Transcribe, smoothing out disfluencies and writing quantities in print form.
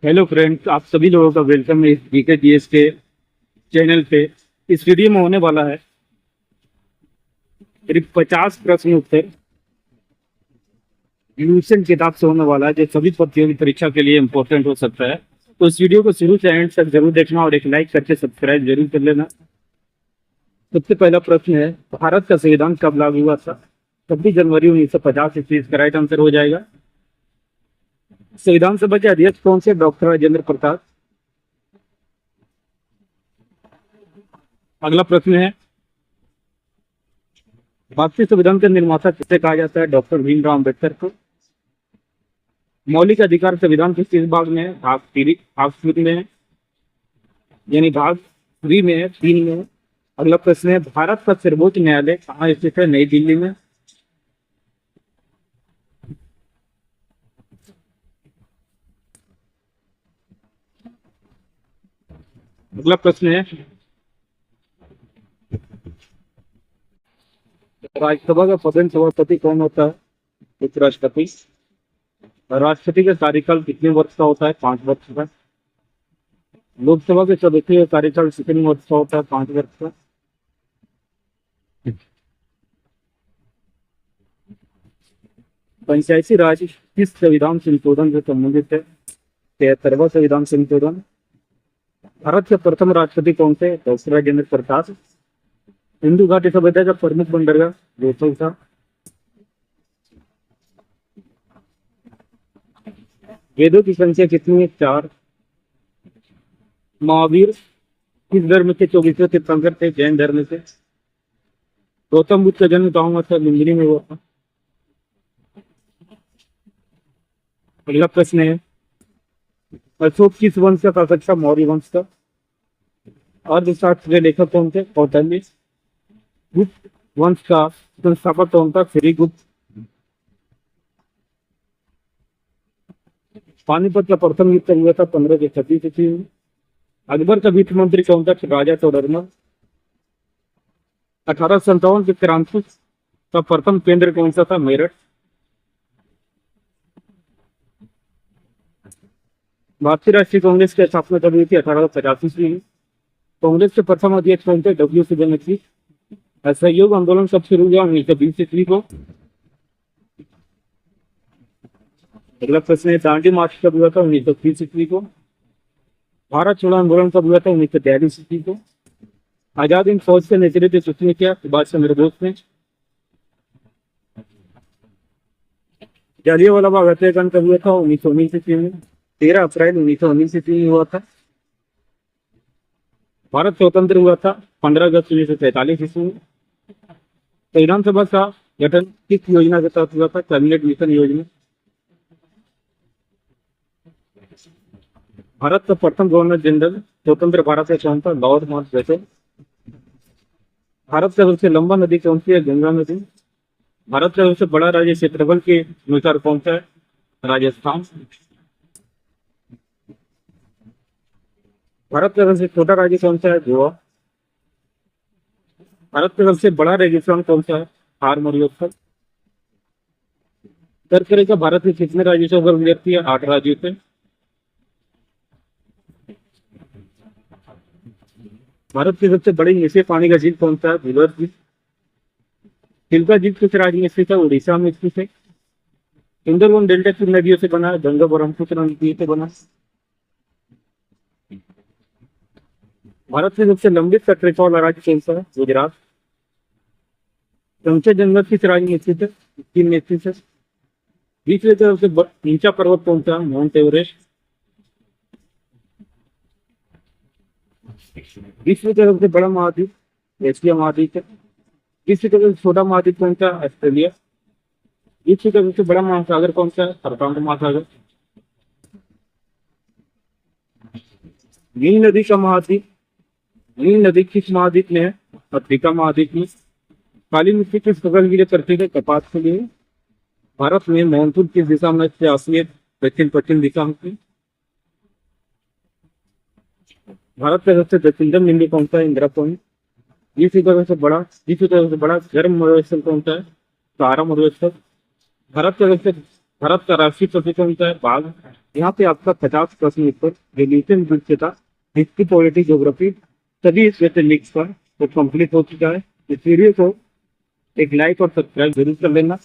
Hello friends, आप सभी लोगों का वेलकम है इस जीके जीएस के चैनल पे। इस वीडियो में होने वाला है करीब 50 प्रश्न उत्तर रिविजन किताब से होने वाला है, जो सभी प्रतियोगी परीक्षा के लिए इम्पोर्टेंट हो सकता है। तो इस वीडियो को शुरू से एंड तक जरूर देखना और एक लाइक करके सब्सक्राइब जरूर कर लेना। सबसे पहला प्रश्न है, भारत का संविधान कब लागू हुआ था? 26 जनवरी 1950 इसका राइट आंसर हो जाएगा। संविधान सभा के अध्यक्ष कौन से? डॉक्टर राजेंद्र प्रसाद। अगला प्रश्न है, भारतीय संविधान का निर्माता किसे कहा जाता है? डॉक्टर भीमराव अम्बेडकर को। मौलिक अधिकार संविधान के किस भाग में है? भाग 3 में है, यानी भाग 3 में है, 3 में है। अगला प्रश्न है, भारत का सर्वोच्च न्यायालय कहाँ स्थित है? नई दिल्ली में। अगला प्रश्न है, राज्यसभा का प्रधान सभापति कौन होता है? उपराष्ट्रपति। राष्ट्रपति का कार्यकाल कितने वर्ष का होता है? 5 वर्ष का। लोकसभा के सदस्य का कार्यकाल कितने वर्ष का होता है? 5 वर्ष का। पंचायती राज किस संविधान संशोधन से संबंधित है? 73वां संविधान संशोधन। भारत के प्रथम राष्ट्रपति कौन थे? डॉक्टर राजेंद्र प्रसाद। सिंधु घाटी सभ्यता का प्रमुख बंदरगाह जोधपुर था। वेदों की संख्या कितनी है? 4। महावीर किस धर्म के 24वें तीर्थंकर थे? जैन धर्म से। गौतम बुद्ध का जन्म कहाँ हुआ था? लुम्बिनी में हुआ था। अगला प्रश्न है, अशोक किस वंश का शासक था? मौर्य वंश का। अर्थशास्त्र के लेखक कौन थे? कौटिल्य। गुप्त वंश का संस्थापक कौन था? श्रीगुप्त। पानीपत का प्रथम युद्ध हुआ था 1536 ईस्वी में। अकबर का वित्त मंत्री कौन था? राजा तोडरमल। 1857 की क्रांति का प्रथम केंद्र कौन सा था? मेरठ। भारतीय राष्ट्रीय कांग्रेस की स्थापना कब हुई थी? 1885 ईस्वी में। कांग्रेस के प्रथम अध्यक्ष कौन थे? डब्ल्यू.सी. बनर्जी। असहयोग आंदोलन कब शुरू हुआ? 1920 ईस्वी को। अगला प्रश्न है, दांडी मार्च कब हुआ था? 1930 ईस्वी को। भारत छोड़ो आंदोलन कब हुआ था? 1943 ईस्वी को। आजाद हिंद फौज के नेतृत्व किसने किया? सुभाष चंद्र बोस ने। जलियांवाला बाग हत्याकांड कब हुआ था? 1919 ईस्वी में। 13 अप्रैल 1919 ईस्वी में हुआ था। भारत स्वतंत्र हुआ था 15 अगस्त 1943 ईस्वी में। संविधान सभा का गठन किस योजना के तहत हुआ था? कैबिनेट मिशन योजना। भारत का प्रथम गवर्नर जनरल स्वतंत्र भारत का कौन था? Lord Mountbatten. भारत का सबसे लंबा नदी कौन सी है? गंगा नदी। भारत का सबसे बड़ा राज्य क्षेत्रफल के अनुसार कौन सा है? राजस्थान। भारत का सबसे छोटा राज्य कौन सा है? गोवा। भारत का सबसे बड़ा रेगिस्तान कौन सा है? थार मरुस्थल। कर्क का भारत के कितने राज्यों से होकर गुजरती है? 8 राज्यों से। भारत की सबसे बड़ी नीचे पानी का झील कौन सा है? भूलर झील। चिल्का झील किस राज्य में स्थित है? उड़ीसा में स्थित है। सुंदरवन डेल्टा किन नदियों से बना है? गंगा ब्रह्मपुत्र नदी से बना। भारत से सबसे लंबी तटरेखा वाला राज्य कौन सा है? गुजरात। कंचन जंगल किस राज्य में स्थित है? सिक्किम में स्थित है। विश्व का सबसे ऊंचा पर्वत कौन सा है? Mount Everest. विश्व का सबसे बड़ा महाद्वीप एशिया महाद्वीप है। विश्व का सबसे छोटा महाद्वीप कौन सा? ऑस्ट्रेलिया। विश्व का सबसे बड़ा महासागर कौन सा है? प्रशांत महासागर। नील नदी का महाद्वीप, नील नदी किस महाद्वीप में है? अफ्रीका महाद्वीप में। काली मिट्टी किस फसल के लिए प्रसिद्ध है? कपास के लिए। भारत में मानसून किस दिशा में से आती है? दक्षिण पश्चिम दिशा में। भारत का सबसे दक्षिणतम बिंदु कौन सा है? इंदिरा पॉइंट। विश्व का सबसे बड़ा गर्म मरुस्थल कौन सा है? सहारा मरुस्थल। भारत का सबसे भारत का राष्ट्रीय पशु कौन सा है? बाघ। यहाँ पे आपका 50 प्रश्न उत्तर रिलीजन विषय था, हिस्ट्री, पॉलिटी, ज्योग्राफी सभी इस वैसे मिक्स पर तो कंप्लीट हो चुका है। इस वीडियो को एक लाइक और सब्सक्राइब जरूर कर लेना।